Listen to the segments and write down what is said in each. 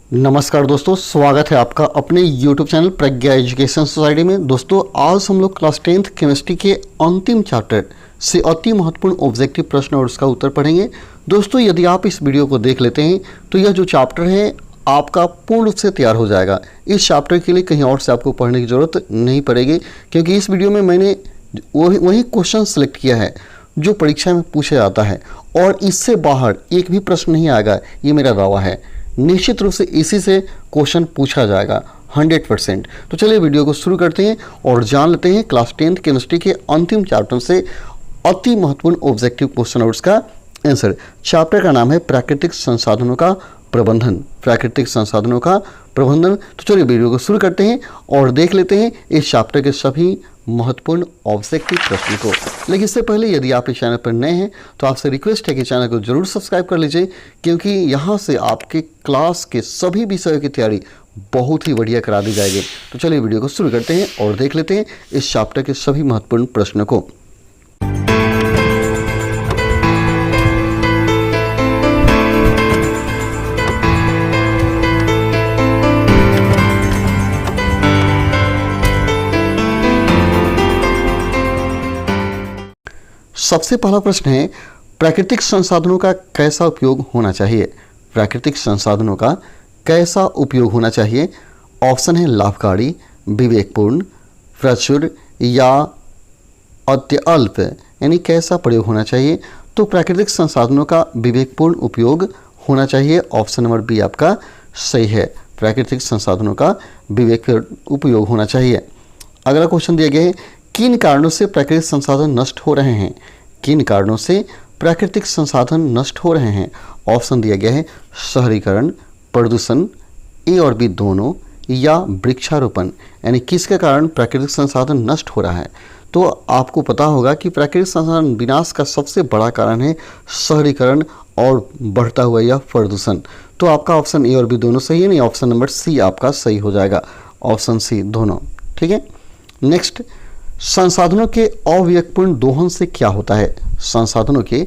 नमस्कार दोस्तों, स्वागत है आपका अपने YouTube चैनल प्रज्ञा एजुकेशन सोसाइटी में। दोस्तों आज हम लोग क्लास 10th केमिस्ट्री के अंतिम चैप्टर से अति महत्वपूर्ण ऑब्जेक्टिव प्रश्न और उसका उत्तर पढ़ेंगे। दोस्तों यदि आप इस वीडियो को देख लेते हैं तो यह जो चैप्टर है आपका पूर्ण रूप से तैयार हो जाएगा। इस चैप्टर के लिए कहीं और से आपको पढ़ने की ज़रूरत नहीं पड़ेगी, क्योंकि इस वीडियो में मैंने वही क्वेश्चन सेलेक्ट किया है जो परीक्षा में पूछा जाता है और इससे बाहर एक भी प्रश्न नहीं आएगा, ये मेरा दावा है। निश्चित रूप से इसी से क्वेश्चन पूछा जाएगा 100%। तो चलिए वीडियो को शुरू करते हैं और जान लेते हैं क्लास 10th केमिस्ट्री के अंतिम चैप्टर से अति महत्वपूर्ण ऑब्जेक्टिव क्वेश्चन और उसका आंसर। चैप्टर का नाम है प्राकृतिक संसाधनों का प्रबंधन। प्राकृतिक संसाधनों का प्रबंधन। तो चलिए वीडियो को शुरू करते हैं और देख लेते हैं इस चैप्टर के सभी महत्वपूर्ण ऑब्जेक्टिव प्रश्न को। लेकिन इससे पहले यदि आप इस चैनल पर नए हैं तो आपसे रिक्वेस्ट है कि चैनल को जरूर सब्सक्राइब कर लीजिए, क्योंकि यहाँ से आपके क्लास के सभी विषयों की तैयारी बहुत ही बढ़िया करा दी जाएगी। तो चलिए वीडियो को शुरू करते हैं और देख लेते हैं इस चैप्टर के सभी महत्वपूर्ण प्रश्नों को। सबसे पहला प्रश्न है, प्राकृतिक संसाधनों का कैसा उपयोग होना चाहिए। प्राकृतिक संसाधनों का कैसा उपयोग होना चाहिए। ऑप्शन है लाभकारी, विवेकपूर्ण, प्रचुर या अत्यल्प, यानी कैसा प्रयोग होना चाहिए। तो प्राकृतिक संसाधनों का विवेकपूर्ण उपयोग होना चाहिए। ऑप्शन नंबर बी आपका सही है। प्राकृतिक संसाधनों का विवेकपूर्ण उपयोग होना चाहिए। अगला क्वेश्चन दिया गया है, किन कारणों से प्राकृतिक संसाधन नष्ट हो रहे हैं। किन कारणों से प्राकृतिक संसाधन नष्ट हो रहे हैं। ऑप्शन दिया गया है शहरीकरण, प्रदूषण, ए और बी दोनों, या वृक्षारोपण, यानी किसके कारण प्राकृतिक संसाधन नष्ट हो रहा है। तो आपको पता होगा कि प्राकृतिक संसाधन विनाश का सबसे बड़ा कारण है शहरीकरण और बढ़ता हुआ या प्रदूषण। तो आपका ऑप्शन ए और बी दोनों सही है, नहीं ऑप्शन नंबर सी आपका सही हो जाएगा। ऑप्शन सी दोनों ठीक है। नेक्स्ट, संसाधनों के अविवेकपूर्ण दोहन से क्या होता है। संसाधनों के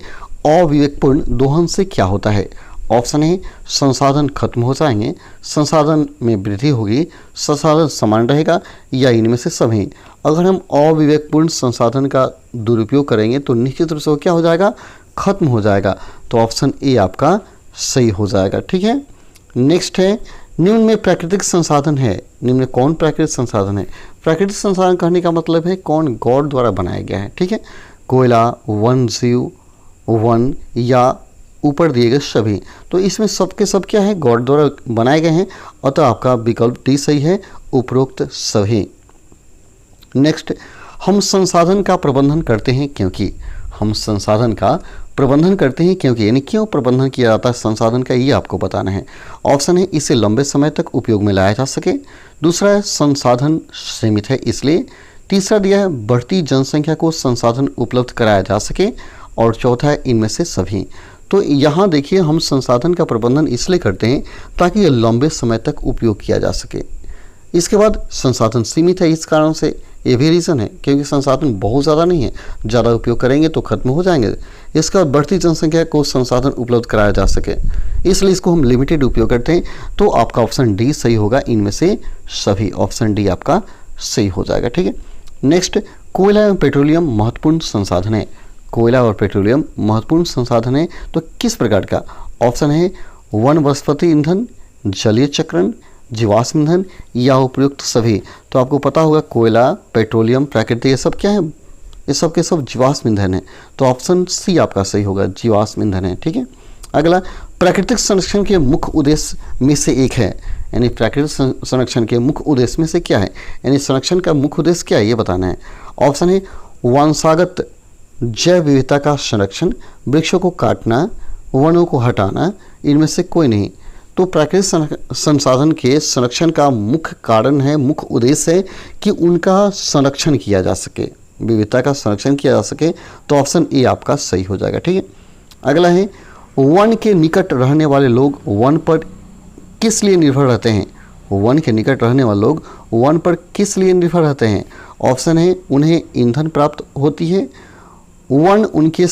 अविवेकपूर्ण दोहन से क्या होता है। ऑप्शन है संसाधन खत्म हो जाएंगे, संसाधन में वृद्धि होगी, संसाधन समान रहेगा, या इनमें से सभी। अगर हम अविवेकपूर्ण संसाधन का दुरुपयोग करेंगे तो निश्चित रूप से वो क्या हो जाएगा, खत्म हो जाएगा। तो ऑप्शन ए आपका सही हो जाएगा। ठीक है। नेक्स्ट है, निम्न में प्राकृतिक संसाधन है। निम्न में कौन प्राकृतिक संसाधन है। प्राकृतिक संसाधन कहने का मतलब है कौन गॉड द्वारा बनाया गया है। ठीक है। कोयला, वन जीव, वन, या ऊपर दिए गए सभी। तो इसमें सब के सब क्या है, गॉड द्वारा बनाए गए हैं। अतः आपका विकल्प डी सही है, उपरोक्त सभी। नेक्स्ट, हम संसाधन का प्रबंधन करते हैं क्योंकि। हम संसाधन का प्रबंधन करते हैं क्योंकि, यानी क्यों प्रबंधन किया जाता है संसाधन का, ये आपको बताना है। ऑप्शन है इसे लंबे समय तक उपयोग में लाया जा सके। दूसरा है संसाधन सीमित है इसलिए। तीसरा दिया है बढ़ती जनसंख्या को संसाधन उपलब्ध कराया जा सके। और चौथा है इनमें से सभी। तो यहाँ देखिए, हम संसाधन का प्रबंधन इसलिए करते हैं ताकि ये लंबे समय तक उपयोग किया जा सके। इसके बाद संसाधन सीमित है, इस कारण से ये भी रीज़न है क्योंकि संसाधन बहुत ज़्यादा नहीं है, ज़्यादा उपयोग करेंगे तो खत्म हो जाएंगे। इसका बढ़ती जनसंख्या को संसाधन उपलब्ध कराया जा सके, इसलिए इसको हम लिमिटेड उपयोग करते हैं। तो आपका ऑप्शन डी सही होगा, इनमें से सभी। ऑप्शन डी आपका सही हो जाएगा। ठीक है। नेक्स्ट, कोयला एवं पेट्रोलियम महत्वपूर्ण संसाधन है। कोयला और पेट्रोलियम महत्वपूर्ण संसाधन है तो किस प्रकार का। ऑप्शन है वन वनस्पति ईंधन, जलीय चक्रण, जीवाश्म ईंधन, या उपयुक्त सभी। तो आपको पता होगा कोयला, पेट्रोलियम, प्राकृतिक, ये सब क्या है, ये सब के सब जीवाश्म ईंधन है। तो ऑप्शन सी आपका सही होगा, जीवाश्म ईंधन है। ठीक है। अगला, प्राकृतिक संरक्षण के मुख्य उद्देश्य में से एक है, यानी प्राकृतिक संरक्षण के मुख्य उद्देश्य में से क्या है, यानी संरक्षण का मुख्य उद्देश्य क्या है ये बताना है। ऑप्शन है वंशागत जैव विविधता का संरक्षण, वृक्षों को काटना, वनों को हटाना, इनमें से कोई नहीं। तो प्राकृतिक संसाधन के संरक्षण का मुख्य कारण है, मुख्य उद्देश्य है कि उनका संरक्षण किया जा सके, विविधता का संरक्षण किया जा सके। तो ऑप्शन ए आपका सही हो जाएगा। ठीक है। अगला है, वन के निकट रहने वाले लोग वन पर किस लिए निर्भर रहते हैं। वन के निकट रहने वाले लोग वन पर किस लिए निर्भर रहते हैं। ऑप्शन है उन्हें ईंधन प्राप्त होती है, वन उनके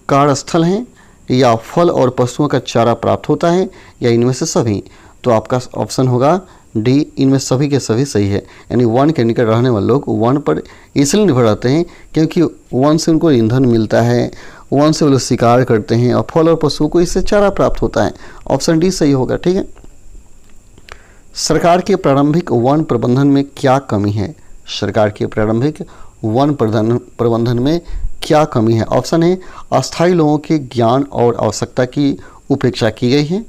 कार्यस्थल हैं, या फल और पशुओं का चारा प्राप्त होता है, या इनमें से सभी। तो आपका ऑप्शन होगा डी, इनमें सभी के सभी सही है। यानी वन के निकट रहने वाले लोग वन पर इसलिए निर्भर रहते हैं क्योंकि वन से उनको ईंधन मिलता है, वन से वो लोग शिकार करते हैं और फल और पशुओं को इससे चारा प्राप्त होता है। ऑप्शन डी सही होगा। ठीक है। सरकार के प्रारंभिक वन प्रबंधन में क्या कमी है? सरकार के प्रारंभिक वन प्रबंधन में क्या कमी है? ऑप्शन है अस्थायी लोगों के ज्ञान और आवश्यकता की उपेक्षा की गई है।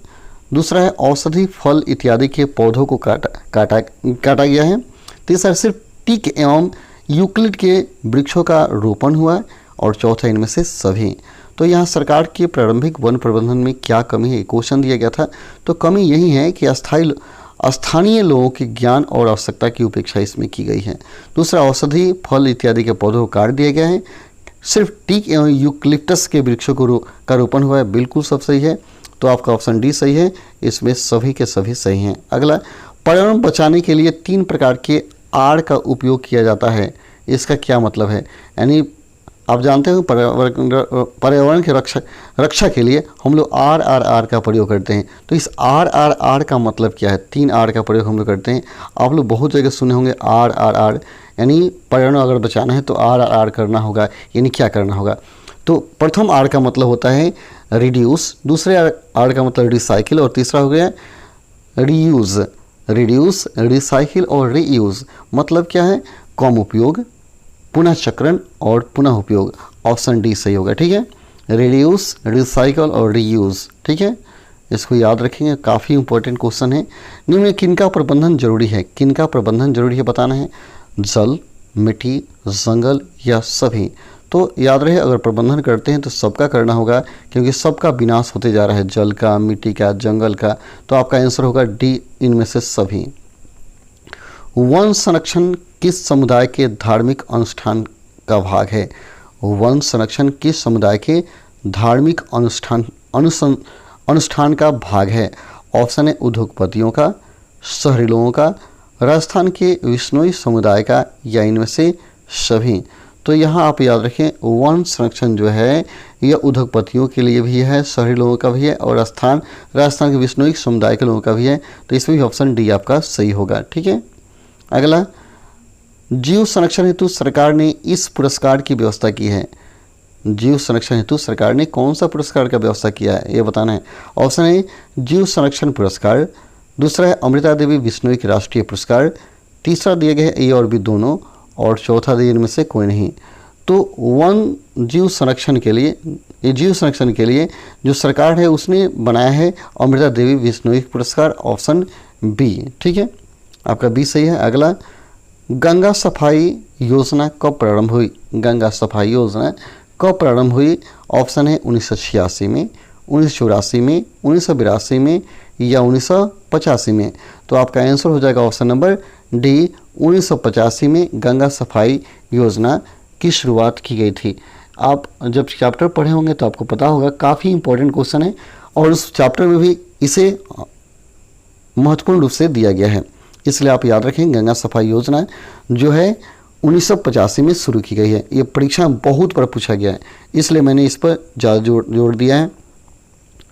दूसरा है औषधि, फल इत्यादि के पौधों को काटा गया है। तीसरा सिर्फ टीक एवं यूक्लिड के वृक्षों का रोपण हुआ है। और चौथा इनमें से सभी। तो यहाँ सरकार के प्रारंभिक वन प्रबंधन में क्या कमी है, क्वेश्चन दिया गया था। तो कमी यही है कि स्थानीय लोगों के ज्ञान और आवश्यकता की उपेक्षा इसमें की गई है। दूसरा औषधि, फल इत्यादि के पौधों को काट दिया गया है। सिर्फ टीक एवं यूक्लिप्टस के वृक्षों का रोपण हुआ है, बिल्कुल सब सही है। तो आपका ऑप्शन डी सही है, इसमें सभी के सभी सही हैं। अगला, पर्यावरण बचाने के लिए 3 प्रकार के आड़ का उपयोग किया जाता है, इसका क्या मतलब है? यानी आप जानते हो पर्यावरण के रक्षा के लिए हम लोग RRR का प्रयोग करते हैं। तो इस RRR का मतलब क्या है? 3 आर का प्रयोग हम लोग करते हैं। आप लोग बहुत जगह सुने होंगे RRR, यानी पर्यावरण अगर बचाना है तो RRR करना होगा। यानी क्या करना होगा? तो प्रथम आर का मतलब होता है रिड्यूस, दूसरे आर का मतलब रिसाइकिल और तीसरा हो गया रीयूज़। रिड्यूस, रिसाइकिल और रीयूज़ मतलब क्या है? कम उपयोग, पुनः चक्रण और पुनः उपयोग। ऑप्शन डी सही होगा। ठीक है। रिड्यूस, रिसाइकल और रीयूज़। ठीक है, इसको याद रखेंगे, काफ़ी इंपॉर्टेंट क्वेश्चन है। निम्न में किनका प्रबंधन जरूरी है? किनका प्रबंधन जरूरी है बताना है। जल, मिट्टी, जंगल या सभी? तो याद रहे अगर प्रबंधन करते हैं तो सबका करना होगा क्योंकि सबका विनाश होते जा रहा है, जल का, मिट्टी का, जंगल का। तो आपका आंसर होगा डी, इनमें से सभी। वन संरक्षण किस समुदाय के धार्मिक अनुष्ठान का भाग है? वन संरक्षण किस समुदाय के धार्मिक अनुष्ठान का भाग है? ऑप्शन है उद्योगपतियों का, शहरी लोगों का, राजस्थान के विश्नोई समुदाय का या इनमें से सभी? तो यहाँ आप याद रखें वन संरक्षण जो है यह उद्योगपतियों के लिए भी है, शहरी लोगों का भी है और राजस्थान के विश्नोई समुदाय के लोगों का भी है। तो इसमें भी ऑप्शन डी आपका सही होगा। ठीक है। अगला, जीव संरक्षण हेतु सरकार ने इस पुरस्कार की व्यवस्था की है। जीव संरक्षण हेतु सरकार ने कौन सा पुरस्कार का व्यवस्था किया है ये बताना है। ऑप्शन है जीव संरक्षण पुरस्कार, दूसरा है अमृता देवी बिश्नोई के राष्ट्रीय पुरस्कार, तीसरा दिया गया है ए और बी दोनों और चौथा दिया इनमें से कोई नहीं। तो जीव संरक्षण के लिए जो सरकार है उसने बनाया है अमृता देवी बिश्नोई पुरस्कार, ऑप्शन बी। ठीक है, आपका बी सही है। अगला, गंगा सफाई योजना कब प्रारंभ हुई? गंगा सफाई योजना कब प्रारंभ हुई? ऑप्शन है 1986 में, 1984 में, 1982 में या 1985 में? तो आपका आंसर हो जाएगा ऑप्शन नंबर डी, 1985 में गंगा सफाई योजना की शुरुआत की गई थी। आप जब चैप्टर पढ़े होंगे तो आपको पता होगा, काफ़ी इंपॉर्टेंट क्वेश्चन है और उस चैप्टर में भी इसे महत्वपूर्ण रूप से दिया गया है, इसलिए आप याद रखें गंगा सफाई योजना जो है 1985 में शुरू की गई है। ये परीक्षा में बहुत बार पूछा गया है, इसलिए मैंने इस पर ज़्यादा जोर दिया है।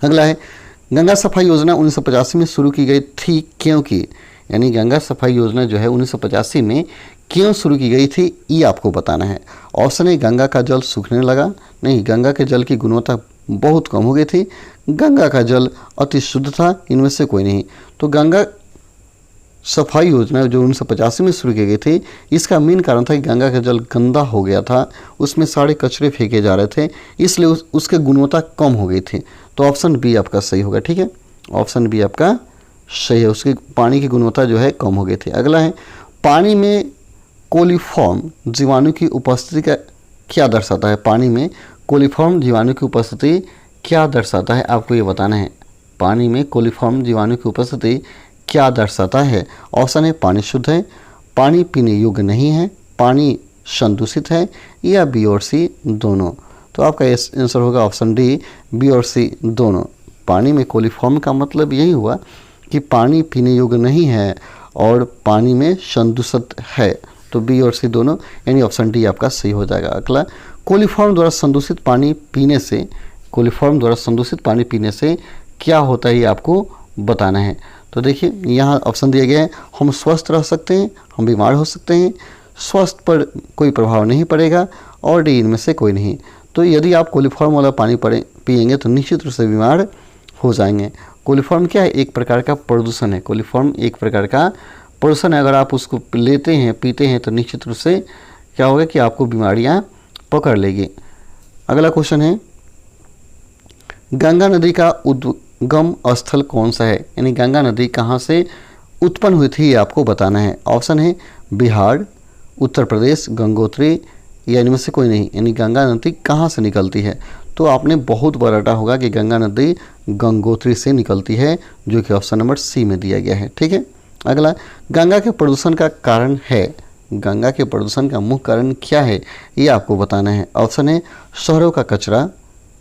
अगला है, गंगा सफाई योजना 1985 में शुरू की गई थी क्योंकि, यानी गंगा सफाई योजना जो है 1985 में क्यों शुरू की गई थी ये आपको बताना है। ऑप्शन है गंगा का जल सूखने लगा, नहीं, गंगा के जल की गुणवत्ता बहुत कम हो गई थी, गंगा का जल अति शुद्ध था, इनमें से कोई नहीं। तो गंगा सफाई योजना जो 1985 में शुरू की गई थी, इसका मेन कारण था कि गंगा का जल गंदा हो गया था, उसमें सारे कचरे फेंके जा रहे थे, इसलिए उसके गुणवत्ता कम हो गई थी। तो ऑप्शन बी आपका सही होगा। ठीक है, ऑप्शन बी आपका सही है, उसकी पानी की गुणवत्ता जो है कम हो गई थी। अगला है, पानी में कोलीफॉर्म जीवाणु की उपस्थिति का क्या दर्शाता है? पानी में कोलीफॉर्म जीवाणु की उपस्थिति क्या दर्शाता है, आपको ये बताना है। पानी में कोलीफॉर्म जीवाणु की उपस्थिति क्या दर्शाता है? ऑप्शन है पानी शुद्ध है, पानी पीने योग्य नहीं है, पानी संदूषित है या बी और सी दोनों? तो आपका आंसर होगा ऑप्शन डी, बी और सी दोनों। पानी में कोलीफॉर्म का मतलब यही हुआ कि पानी पीने योग्य नहीं है और पानी में संदूषित है, तो बी और सी दोनों, यानी ऑप्शन डी आपका सही हो जाएगा। अगला, कोलीफॉर्म द्वारा संदूषित पानी पीने से क्या होता है ये आपको बताना है। तो देखिए यहाँ ऑप्शन दिया गया है, हम स्वस्थ रह सकते हैं, हम बीमार हो सकते हैं, स्वास्थ्य पर कोई प्रभाव नहीं पड़ेगा, और डी इनमें से कोई नहीं। तो यदि आप कोलिफॉर्म वाला पानी पिएंगे तो निश्चित रूप से बीमार हो जाएंगे। कोलिफॉर्म क्या है? एक प्रकार का प्रदूषण है। कोलिफॉर्म एक प्रकार का प्रदूषण है। अगर आप उसको लेते हैं, पीते हैं तो निश्चित रूप से क्या होगा कि आपको बीमारियां पकड़ लेगी। अगला क्वेश्चन है, गंगा नदी का उद्गम स्थल कौन सा है? यानी गंगा नदी कहाँ से उत्पन्न हुई थी, ये आपको बताना है। ऑप्शन है बिहार, उत्तर प्रदेश, गंगोत्री, या इनमें से कोई नहीं। यानी गंगा नदी कहाँ से निकलती है? तो आपने बहुत बार रटा होगा कि गंगा नदी गंगोत्री से निकलती है, जो कि ऑप्शन नंबर सी में दिया गया है। ठीक है। अगला, गंगा के प्रदूषण का कारण है, गंगा के प्रदूषण का मुख्य कारण क्या है, ये आपको बताना है। ऑप्शन है शहरों का कचरा,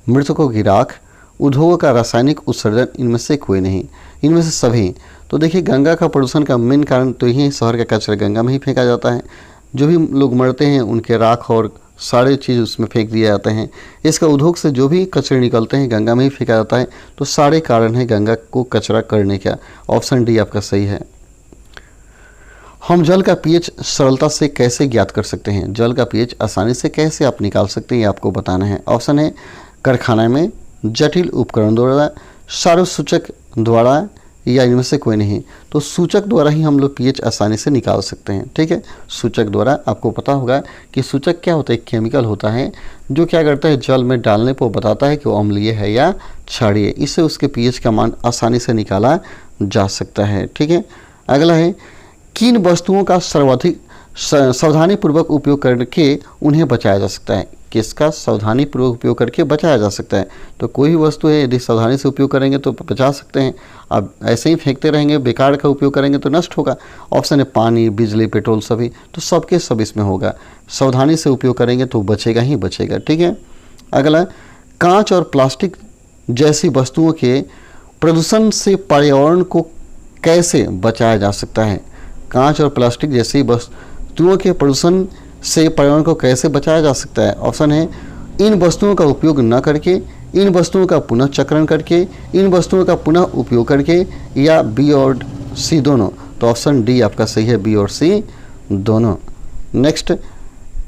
मृतकों की राख, उद्योगों का रासायनिक उत्सर्जन, इनमें से कोई नहीं, इनमें से सभी। तो देखिए गंगा का प्रदूषण का मेन कारण तो यही है, शहर का कचरा गंगा में ही फेंका जाता है। जो भी लोग मरते हैं उनके राख और सारे चीज़ उसमें फेंक दिए जाते हैं। इसका उद्योग से जो भी कचरे निकलते हैं गंगा में ही फेंका जाता है। तो सारे कारण हैं गंगा को कचरा करने का। ऑप्शन डी आपका सही है। हम जल का पीएच सरलता से कैसे ज्ञात कर सकते हैं? जल का पीएच आसानी से कैसे आप निकाल सकते हैं, ये आपको बताना है। ऑप्शन है कारखाना में, जटिल उपकरण द्वारा, सार्व सूचक द्वारा, या इनमें से कोई नहीं। तो सूचक द्वारा ही हम लोग पीएच आसानी से निकाल सकते हैं। ठीक है, सूचक द्वारा। आपको पता होगा कि सूचक क्या होता है? एक केमिकल होता है जो क्या करता है, जल में डालने पर बताता है कि वो अम्लीय है या क्षारीय। इससे उसके पीएच का मान आसानी से निकाला जा सकता है। ठीक है। अगला है, किन वस्तुओं का सर्वाधिक सावधानीपूर्वक उपयोग करके उन्हें बचाया जा सकता है? किसका सावधानीपूर्वक उपयोग करके बचाया जा सकता है? तो कोई भी वस्तु है यदि सावधानी से उपयोग करेंगे तो बचा सकते हैं। अब ऐसे ही फेंकते रहेंगे, बेकार का उपयोग करेंगे तो नष्ट होगा। ऑप्शन है पानी, बिजली, पेट्रोल, सभी। तो सबके सब इसमें होगा। सावधानी से उपयोग करेंगे तो बचेगा ही बचेगा। ठीक है। अगला, कांच और प्लास्टिक जैसी वस्तुओं के प्रदूषण से पर्यावरण को कैसे बचाया जा सकता है? कांच और प्लास्टिक जैसी वस्तुओं के प्रदूषण से पर्यावरण को कैसे बचाया जा सकता है? ऑप्शन है इन वस्तुओं का उपयोग न करके, इन वस्तुओं का पुनः चक्रण करके, इन वस्तुओं का पुनः उपयोग करके, या बी और सी दोनों। तो ऑप्शन डी आपका सही है, बी और सी दोनों। नेक्स्ट,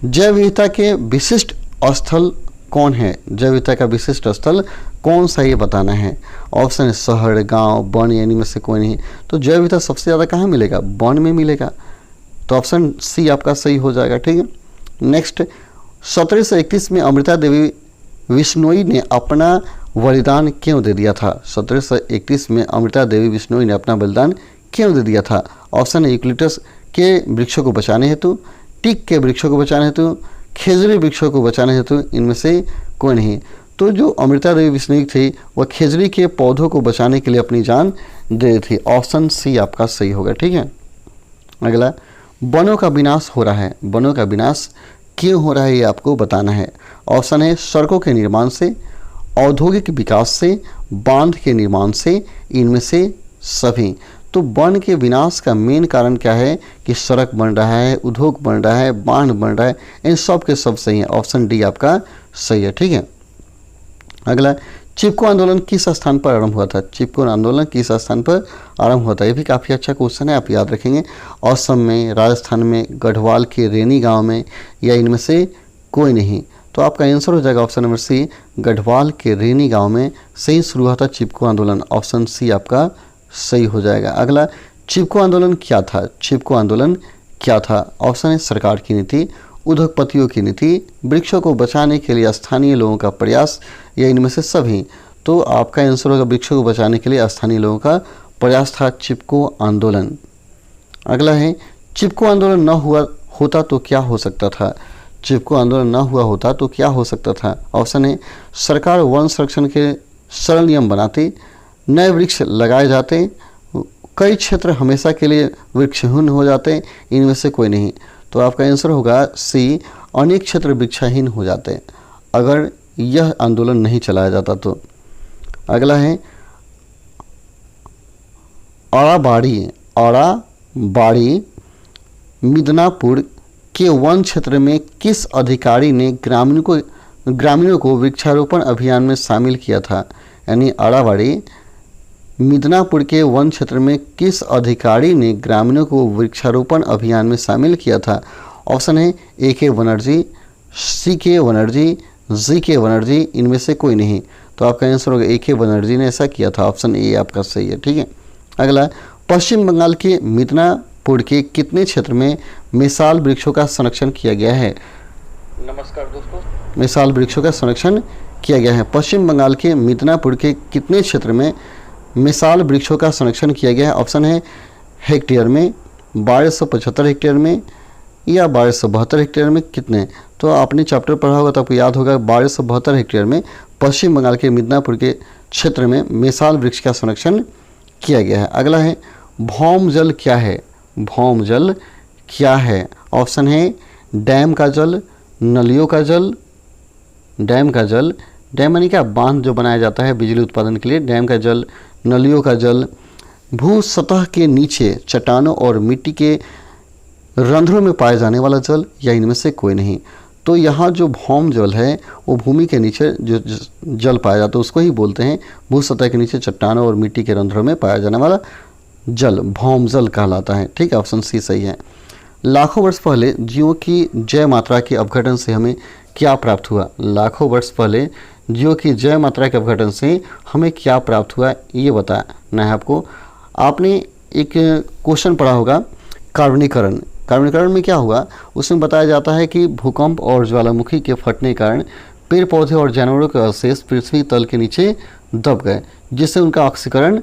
जैव विविधता के विशिष्ट स्थल कौन है? जैव विविधता का विशिष्ट स्थल कौन सा, ये बताना है। ऑप्शन है शहर, गांव, वन, यानी में से कोई नहीं। तो जैव विविधता सबसे ज़्यादा कहाँ मिलेगा? वन में मिलेगा। तो ऑप्शन सी आपका सही हो जाएगा। ठीक है। नेक्स्ट, 1731 में अमृता देवी बिश्नोई ने अपना बलिदान क्यों दे दिया था? 1731 में अमृता देवी बिश्नोई ने अपना बलिदान क्यों दे दिया था? ऑप्शन है यूकलिप्टस के वृक्षों को बचाने हेतु, टीक के वृक्षों को बचाने हेतु, खेजड़ी वृक्षों को बचाने हेतु, इनमें से कोई नहीं। तो जो अमृता देवी बिश्नोई थी वह खेजड़ी के पौधों को बचाने के लिए अपनी जान दे दी थी। ऑप्शन सी आपका सही होगा। ठीक है। अगला, वनों का विनाश हो रहा है, वनों का विनाश क्यों हो रहा है, ये आपको बताना है। ऑप्शन है सड़कों के निर्माण से, औद्योगिक विकास से, बांध के निर्माण से, इनमें से सभी। तो वन के विनाश का मेन कारण क्या है कि सड़क बन रहा है, उद्योग बन रहा है, बांध बन रहा है, इन सब के सब सही है। ऑप्शन डी आपका सही है। ठीक है। अगला, चिपको आंदोलन किस स्थान पर आरंभ हुआ था? चिपको आंदोलन किस स्थान पर आरंभ हुआ था? ये भी काफ़ी अच्छा क्वेश्चन है, आप याद रखेंगे। असम में, राजस्थान में, गढ़वाल के रेनी गांव में, या इनमें से कोई नहीं। तो आपका आंसर हो जाएगा ऑप्शन नंबर सी, गढ़वाल के रेनी गांव में से ही शुरू हुआ था चिपको आंदोलन। ऑप्शन सी आपका सही हो जाएगा। अगला, चिपको आंदोलन क्या था? चिपको आंदोलन क्या था? ऑप्शन है सरकार की नीति, उद्योगपतियों की नीति, वृक्षों को बचाने के लिए स्थानीय लोगों का प्रयास, या इनमें से सभी। तो आपका आंसर होगा वृक्षों को बचाने के लिए स्थानीय लोगों का प्रयास था चिपको आंदोलन। अगला है, चिपको आंदोलन न हुआ होता तो क्या हो सकता था? चिपको आंदोलन न हुआ होता तो क्या हो सकता था? ऑप्शन है सरकार वन संरक्षण के सरल नियम बनाती, नए वृक्ष लगाए जाते, कई क्षेत्र हमेशा के लिए वृक्षहीन हो जाते, इनमें से कोई नहीं। तो आपका आंसर होगा सी, अनेक क्षेत्र वृक्षहीन हो जाते अगर यह आंदोलन नहीं चलाया जाता तो। अगला है, औराबाड़ी मिदनापुर के वन क्षेत्र में किस अधिकारी ने ग्रामीणों को वृक्षारोपण अभियान में शामिल किया था? यानी औराबाड़ी मिदनापुर के वन क्षेत्र में किस अधिकारी ने ग्रामीणों को वृक्षारोपण अभियान में शामिल किया था? ऑप्शन है ए के बनर्जी, सी के बनर्जी, जी के बनर्जी, इनमें से कोई नहीं। तो आपका आंसर होगा ए के बनर्जी ने ऐसा किया था। ऑप्शन ए आपका सही है। ठीक है, अगला, पश्चिम बंगाल के मिदनापुर के कितने क्षेत्र में मिसाल वृक्षों का संरक्षण किया गया है? नमस्कार दोस्तों, मिसाल वृक्षों का संरक्षण किया गया है। पश्चिम बंगाल के मिदनापुर के कितने क्षेत्र में मिसाल वृक्षों का संरक्षण किया गया है? ऑप्शन है हेक्टेयर में, 1275 हेक्टेयर में, या 1272 हेक्टेयर में। कितने? तो आपने चैप्टर पढ़ा होगा तो आपको याद होगा 1272 हेक्टेयर में पश्चिम बंगाल के मिदनापुर के क्षेत्र में मिसाल वृक्ष का संरक्षण किया गया है। अगला है भौम जल क्या है? भौम जल क्या है? ऑप्शन है डैम का जल, नलियों का जल, डैम का जल, डैम यानी क्या, बांध जो बनाया जाता है बिजली उत्पादन के लिए, डैम का जल, नलियों का जल, भू सतह के नीचे चट्टानों और मिट्टी के रंध्रों में पाए जाने वाला जल, या इनमें से कोई नहीं। तो यहाँ जो भौम जल है वो भूमि के नीचे जो जल पाया जाता है उसको ही बोलते हैं भू सतह के नीचे चट्टानों और मिट्टी के रंध्रों में पाया जाने वाला जल भौम जल कहलाता है। ठीक है, ऑप्शन सी सही है। लाखों वर्ष पहले जीवों की जय मात्रा के अपघटन से हमें क्या प्राप्त हुआ? लाखों वर्ष पहले जीवों की जय मात्रा के अपघटन से हमें क्या प्राप्त हुआ, ये बताना है आपको। आपने एक क्वेश्चन पढ़ा होगा कार्बनीकरण। कार्बनीकरण में क्या हुआ, उसमें बताया जाता है कि भूकंप और ज्वालामुखी के फटने के कारण पेड़ पौधे और जानवरों के अवशेष पृथ्वी तल के नीचे दब गए, जिससे उनका ऑक्सीकरण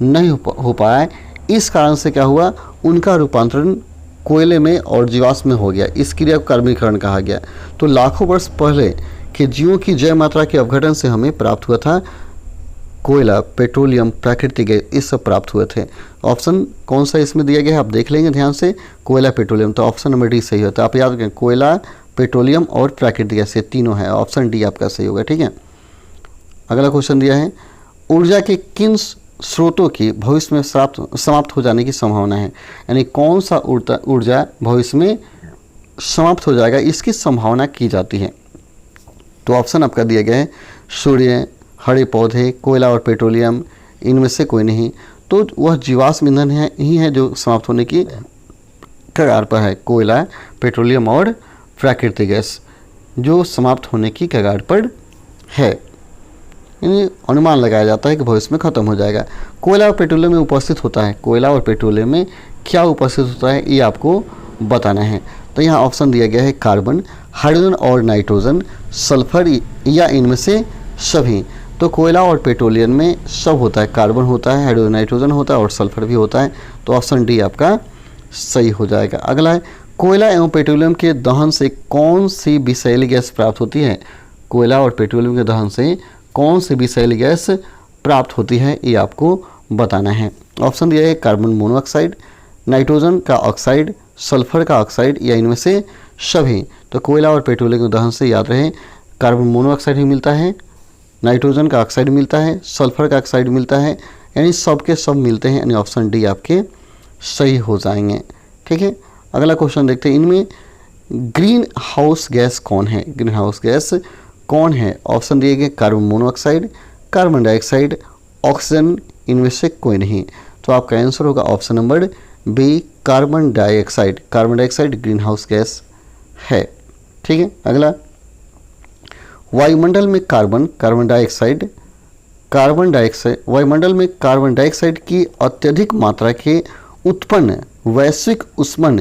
नहीं हो पाया। इस कारण से क्या हुआ, उनका रूपांतरण कोयले में और जीवाश्म में हो गया। इस क्रिया को कार्बनीकरण कहा गया। तो लाखों वर्ष पहले के जीवों की जय मात्रा के अपघटन से हमें प्राप्त हुआ था कोयला, पेट्रोलियम, प्राकृतिक गैस, ये सब प्राप्त हुए थे। ऑप्शन कौन सा इसमें दिया गया है आप देख लेंगे ध्यान से, कोयला, पेट्रोलियम। तो ऑप्शन नंबर डी सही होता है। आप याद रखें कोयला, पेट्रोलियम और प्राकृतिक गैस, ये तीनों है। ऑप्शन डी आपका सही होगा। ठीक है, अगला क्वेश्चन दिया है ऊर्जा के किन स्रोतों की भविष्य में समाप्त हो जाने की संभावना है? यानी कौन सा ऊर्जा भविष्य में समाप्त हो जाएगा, इसकी संभावना की जाती है। तो ऑप्शन आपका दिया गया है सूर्य, हरे पौधे, कोयला और पेट्रोलियम, इनमें से कोई नहीं। तो वह जीवाश्म ईंधन ही है जो समाप्त होने की कगार पर है। कोयला, पेट्रोलियम और प्राकृतिक गैस जो समाप्त होने की कगार पर है, यानी अनुमान लगाया जाता है कि भविष्य में खत्म हो जाएगा। कोयला और पेट्रोलियम में उपस्थित होता है, कोयला और पेट्रोलियम में क्या उपस्थित होता है ये आपको बताना है। तो यहाँ ऑप्शन दिया गया है कार्बन, हाइड्रोजन और नाइट्रोजन, सल्फर, या इनमें से सभी। तो कोयला और पेट्रोलियम में सब होता है, कार्बन होता है, हाइड्रोजन, नाइट्रोजन होता है और सल्फर भी होता है। तो ऑप्शन डी आपका सही हो जाएगा। अगला है कोयला एवं पेट्रोलियम के दहन से कौन सी विषैली गैस प्राप्त होती है? कोयला और पेट्रोलियम के दहन से कौन सी विषैली गैस प्राप्त होती है ये आपको बताना है। ऑप्शन दिया है कार्बन मोनोऑक्साइड, नाइट्रोजन का ऑक्साइड, सल्फर का ऑक्साइड, या इनमें से सभी। तो कोयला और पेट्रोलियम के दहन से याद रहे कार्बन मोनोऑक्साइड ही मिलता है, नाइट्रोजन का ऑक्साइड मिलता है, सल्फर का ऑक्साइड मिलता है, यानी सब के सब मिलते हैं। यानी ऑप्शन डी आपके सही हो जाएंगे। ठीक है, अगला क्वेश्चन देखते हैं। इनमें ग्रीन हाउस गैस कौन है? ग्रीन हाउस गैस कौन है? ऑप्शन दिए गए carbon monoxide, carbon dioxide, oxygen, इनमें से कोई नहीं। तो आपका आंसर होगा option number B carbon dioxide. Carbon dioxide green house gas है। ठीक है, अगला वायुमंडल में कार्बन डाइऑक्साइड वायुमंडल में कार्बन डाइऑक्साइड की अत्यधिक मात्रा के उत्पन्न वैश्विक ऊष्मन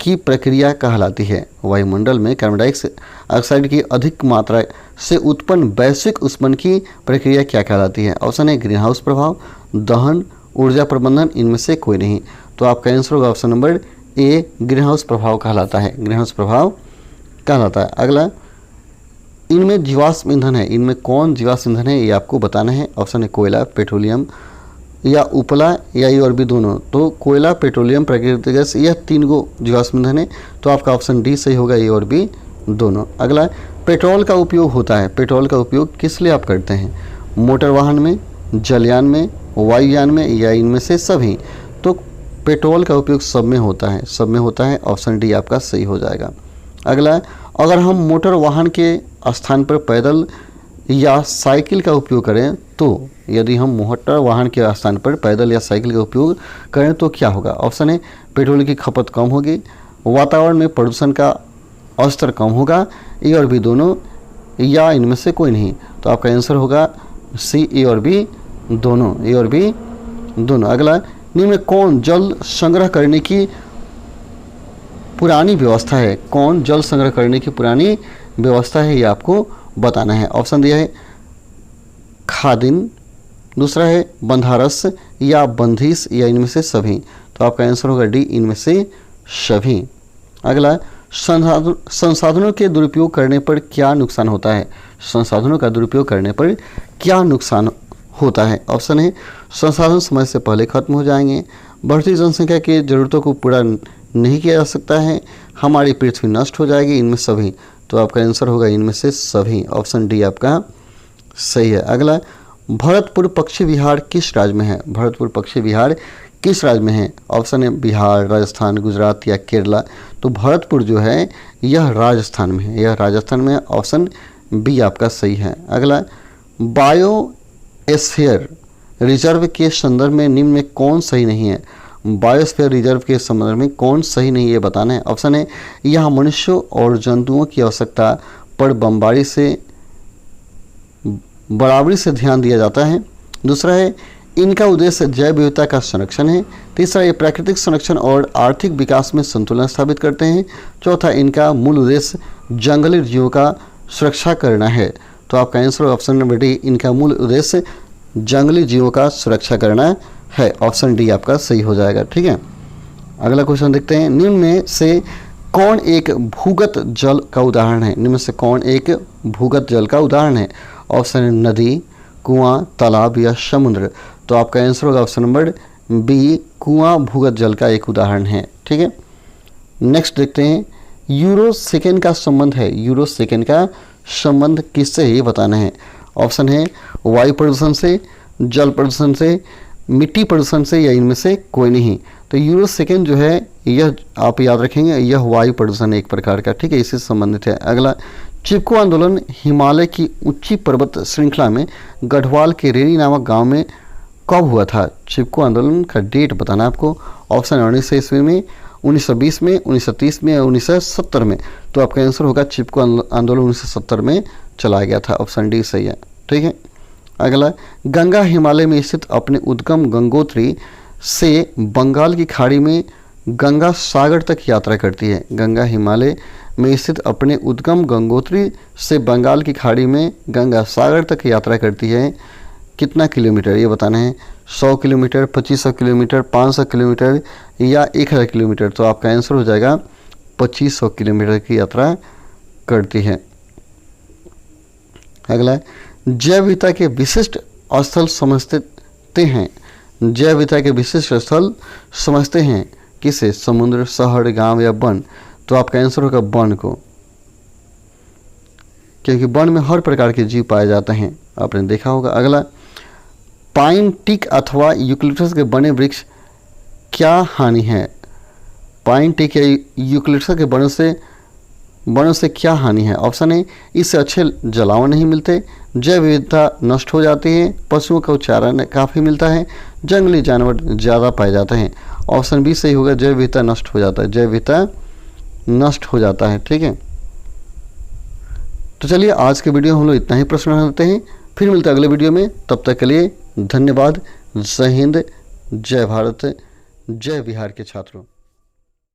की प्रक्रिया कहलाती है। वायुमंडल में कार्बन डाइऑक्साइड की अधिक मात्रा से उत्पन्न वैश्विक ऊष्मन की प्रक्रिया क्या कहलाती है? ऑप्शन है ग्रीन हाउस प्रभाव, दहन, ऊर्जा प्रबंधन, इनमें से कोई नहीं। तो आपका आंसर होगा option number A green house प्रभाव कहलाता है। ग्रीन हाउस प्रभाव कहलाता है। अगला इनमें जीवाश्म ईंधन है, इनमें कौन जीवाश्म ईंधन है ये आपको बताना है। ऑप्शन है कोयला, पेट्रोलियम, या उपला, या ये और भी दोनों। तो कोयला, पेट्रोलियम, प्राकृतिक गैस, यह तीन गो जीवाश्म ईंधन है। तो आपका ऑप्शन डी सही होगा, ये और भी दोनों। अगला पेट्रोल का उपयोग होता है, पेट्रोल का उपयोग किस लिए आप करते हैं? मोटर वाहन में, जलयान में, वायुयान में, या इनमें से सभी। तो पेट्रोल का उपयोग सब में होता है, सब में होता है। ऑप्शन डी आपका सही हो जाएगा। अगला अगर हम मोटर वाहन के स्थान पर पैदल या साइकिल का उपयोग करें तो, यदि हम मोटर वाहन के स्थान पर पैदल या साइकिल का उपयोग करें तो क्या होगा? ऑप्शन है पेट्रोल की खपत कम होगी, वातावरण में प्रदूषण का स्तर कम होगा, ए और बी दोनों, या इनमें से कोई नहीं। तो आपका आंसर होगा सी, ए और बी दोनों, ए और बी दोनों। अगला, निम्न में कौन जल संग्रह करने की पुरानी व्यवस्था है? कौन जल संग्रह करने की पुरानी व्यवस्था है, ये आपको बताना है। ऑप्शन दिया है खादिन, दूसरा है बंधारस या बंधिस, या इनमें से सभी। तो आपका आंसर होगा डी, इनमें से सभी। अगला, संसाधनों के दुरुपयोग करने पर क्या नुकसान होता है? संसाधनों का दुरुपयोग करने पर क्या नुकसान होता है? ऑप्शन है संसाधन समय से पहले खत्म हो जाएंगे, बढ़ती जनसंख्या की जरूरतों को पूरा नहीं किया जा सकता है, हमारी पृथ्वी नष्ट हो जाएगी, इनमें सभी। तो आपका आंसर होगा इनमें से सभी, ऑप्शन डी आपका सही है। अगला, भरतपुर पक्षी विहार किस राज्य में है? भरतपुर पक्षी विहार किस राज्य में है? ऑप्शन है बिहार, राजस्थान, गुजरात या केरला। तो भरतपुर जो है यह राजस्थान में है, यह राजस्थान में है, ऑप्शन बी आपका सही है। अगला, बायोस्फीयर रिजर्व के संदर्भ में निम्न में कौन सही नहीं है? बायोस्फीयर रिजर्व के संदर्भ में कौन सही नहीं है बताना है। ऑप्शन है यहाँ मनुष्यों और जंतुओं की आवश्यकता पर बराबरी से ध्यान दिया जाता है, दूसरा है इनका उद्देश्य जैव विविधता का संरक्षण है, तीसरा ये प्राकृतिक संरक्षण और आर्थिक विकास में संतुलन स्थापित करते हैं, चौथा इनका मूल उद्देश्य जंगली जीवों का सुरक्षा करना है। तो आपका आंसर ऑप्शन नंबर डी, इनका मूल उद्देश्य जंगली जीवों का सुरक्षा करना है, ऑप्शन डी आपका सही हो जाएगा। ठीक है, अगला क्वेश्चन देखते हैं, निम्न में से कौन एक भूगत जल का उदाहरण है? निम्न में से कौन एक भूगत जल का उदाहरण है? ऑप्शन है नदी, कुआं, तालाब या समुद्र। तो आपका आंसर होगा ऑप्शन नंबर बी, कुआं भूगत जल का एक उदाहरण है। ठीक है, नेक्स्ट देखते हैं, यूरो सेकेंड का संबंध है, यूरो सेकेंड का संबंध किससे है ये बताना है। ऑप्शन है वायु प्रदूषण से, जल प्रदूषण से, मिट्टी प्रदूषण से, या इनमें से कोई नहीं। तो यूरो सेकेंड जो है यह आप याद रखेंगे, यह वायु प्रदूषण एक प्रकार का, ठीक है, इससे संबंधित है। अगला, चिपको आंदोलन हिमालय की ऊंची पर्वत श्रृंखला में गढ़वाल के रेरी नामक गांव में कब हुआ था? चिपको आंदोलन का डेट बताना आपको। ऑप्शन 1900 ईस्वी में, 1920 में, 1930 में या 1970 में। तो आपका आंसर होगा चिपको आंदोलन 1970 में चला गया था, ऑप्शन डी सही है। ठीक है, अगला, गंगा हिमालय में स्थित अपने उद्गम गंगोत्री से बंगाल की खाड़ी में गंगा सागर तक यात्रा करती है। गंगा हिमालय में स्थित अपने उद्गम गंगोत्री से बंगाल की खाड़ी में गंगा सागर तक यात्रा करती है, कितना किलोमीटर ये बताना है। 100 किलोमीटर, 2500 किलोमीटर, 500 किलोमीटर या 1000 किलोमीटर। तो आपका आंसर हो जाएगा 2500 किलोमीटर की यात्रा करती है। अगला, जैव विविधता के विशिष्ट स्थल समझते हैं, जैव विविधता के विशिष्ट स्थल समझते हैं किसे? समुद्र, शहर, गांव या वन। तो आपका आंसर होगा वन को, क्योंकि वन में हर प्रकार के जीव पाए जाते हैं, आपने देखा होगा। अगला, पाइन, टीक अथवा यूकलिप्टस के बने वृक्ष क्या हानि है? पाइन, टीक या यूकलिप्टस के बनों से क्या हानि है? ऑप्शन है इससे अच्छे जलावन नहीं मिलते, जैव विविधता नष्ट हो जाती है, पशुओं का चारा काफ़ी मिलता है, जंगली जानवर ज़्यादा पाए जाते हैं। ऑप्शन बी सही होगा, जैव विविधता नष्ट हो जाता है, जैव विविधता नष्ट हो जाता है। ठीक है, तो चलिए आज के वीडियो हम लोग इतना ही प्रश्न करते हैं, फिर मिलते हैं अगले वीडियो में। तब तक के लिए धन्यवाद। जय हिंद, जय भारत, जय बिहार के छात्रों।